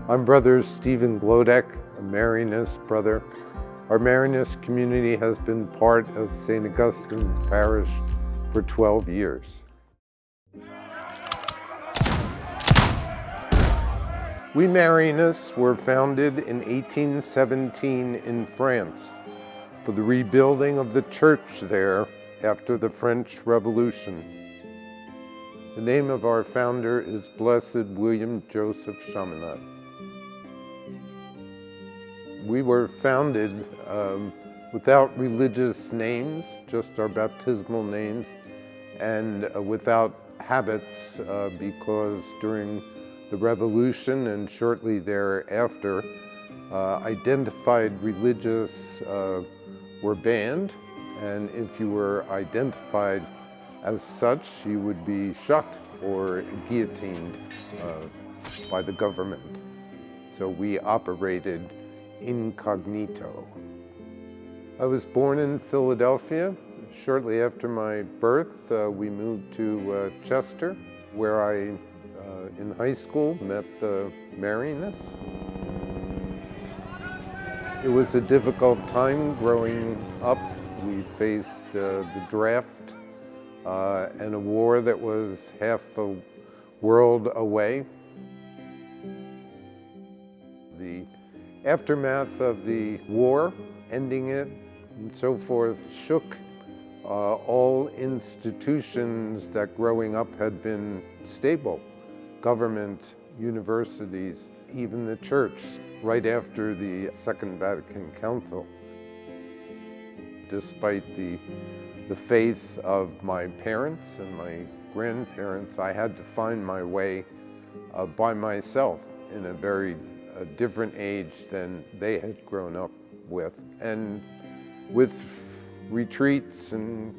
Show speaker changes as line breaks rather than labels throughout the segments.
I'm Brother Stephen Glodek, a Marianist brother. Our Marianist community has been part of St. Augustine's Parish for 12 years. We Marianists were founded in 1817 in France for the rebuilding of the church there after the French Revolution. The name of our founder is Blessed William Joseph Chaminade. We were founded without religious names, just our baptismal names, and without habits because during the Revolution and shortly thereafter, identified religious were banned, and if you were identified as such, you would be shot or guillotined by the government. So we operated incognito. I was born in Philadelphia. Shortly after my birth, we moved to Chester, where I, in high school, met the Marianists. It was a difficult time growing up. We faced the draft and a war that was half a world away. The aftermath of the war, ending it, and so forth, shook all institutions that growing up had been stable. Government, universities, even the church, right after the Second Vatican Council. Despite the faith of my parents and my grandparents, I had to find my way by myself in a very different age than they had grown up with. And with retreats and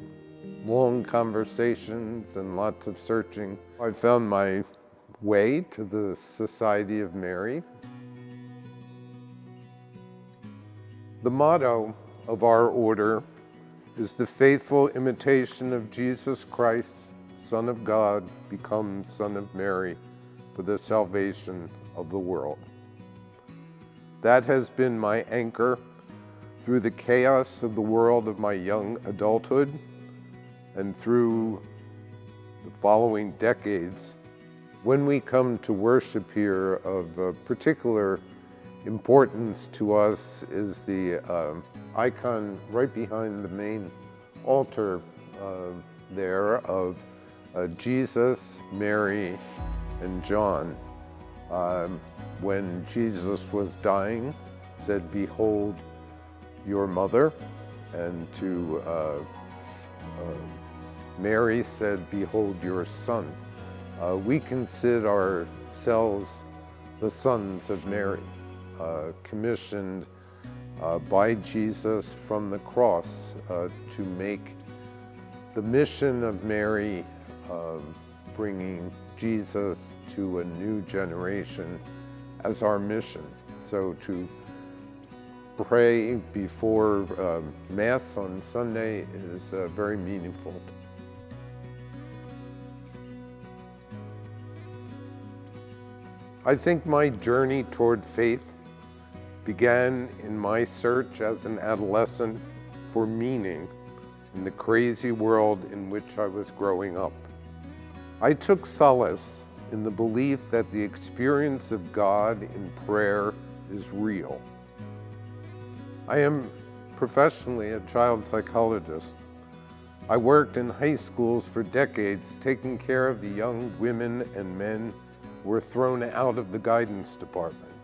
long conversations and lots of searching, I found my way to the Society of Mary. The motto of our order is the faithful imitation of Jesus Christ, Son of God, becomes Son of Mary for the salvation of the world. That has been my anchor through the chaos of the world of my young adulthood and through the following decades. When we come to worship here, of particular importance to us is the icon right behind the main altar there of Jesus, Mary, and John. When Jesus was dying, said, "Behold your mother," and to Mary said, "Behold your son." We consider ourselves the sons of Mary, commissioned by Jesus from the cross to make the mission of Mary, bringing Jesus to a new generation, as our mission. So to pray before Mass on Sunday is very meaningful. I think my journey toward faith began in my search as an adolescent for meaning in the crazy world in which I was growing up. I took solace in the belief that the experience of God in prayer is real. I am professionally a child psychologist. I worked in high schools for decades, taking care of the young women and men who were thrown out of the guidance department.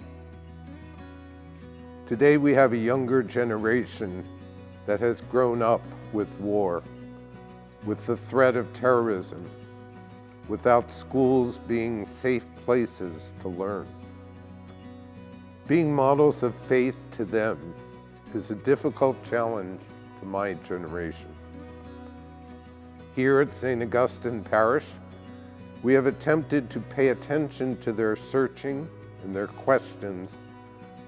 Today we have a younger generation that has grown up with war, with the threat of terrorism, without schools being safe places to learn. Being models of faith to them is a difficult challenge to my generation. Here at St. Augustine Parish, we have attempted to pay attention to their searching and their questions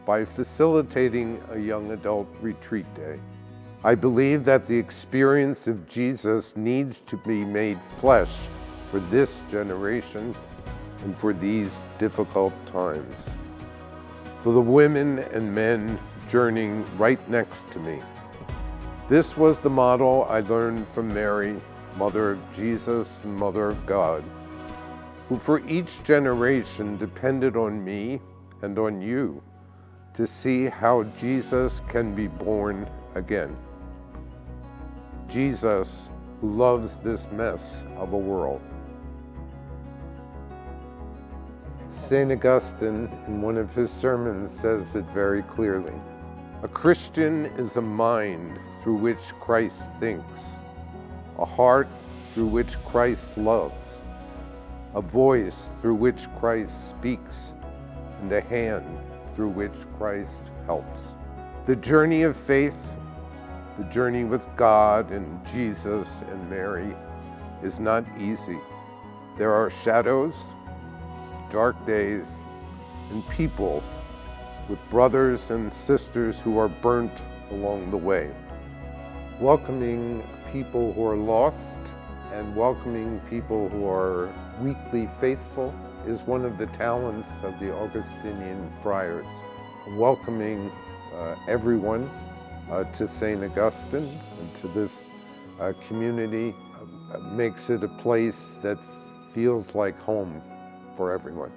by facilitating a young adult retreat day. I believe that the experience of Jesus needs to be made flesh for this generation and for these difficult times. for the women and men journeying right next to me. This was the model I learned from Mary, Mother of Jesus and Mother of God, who for each generation depended on me and on you to see how Jesus can be born again. Jesus, who loves this mess of a world. St. Augustine, in one of his sermons, says it very clearly. A Christian is a mind through which Christ thinks, a heart through which Christ loves, a voice through which Christ speaks, and a hand through which Christ helps. The journey of faith, the journey with God and Jesus and Mary, is not easy. There are shadows, dark days, and people with brothers and sisters who are burnt along the way. Welcoming people who are lost and welcoming people who are weakly faithful is one of the talents of the Augustinian friars. Welcoming everyone to St. Augustine and to this community makes it a place that feels like home for everyone.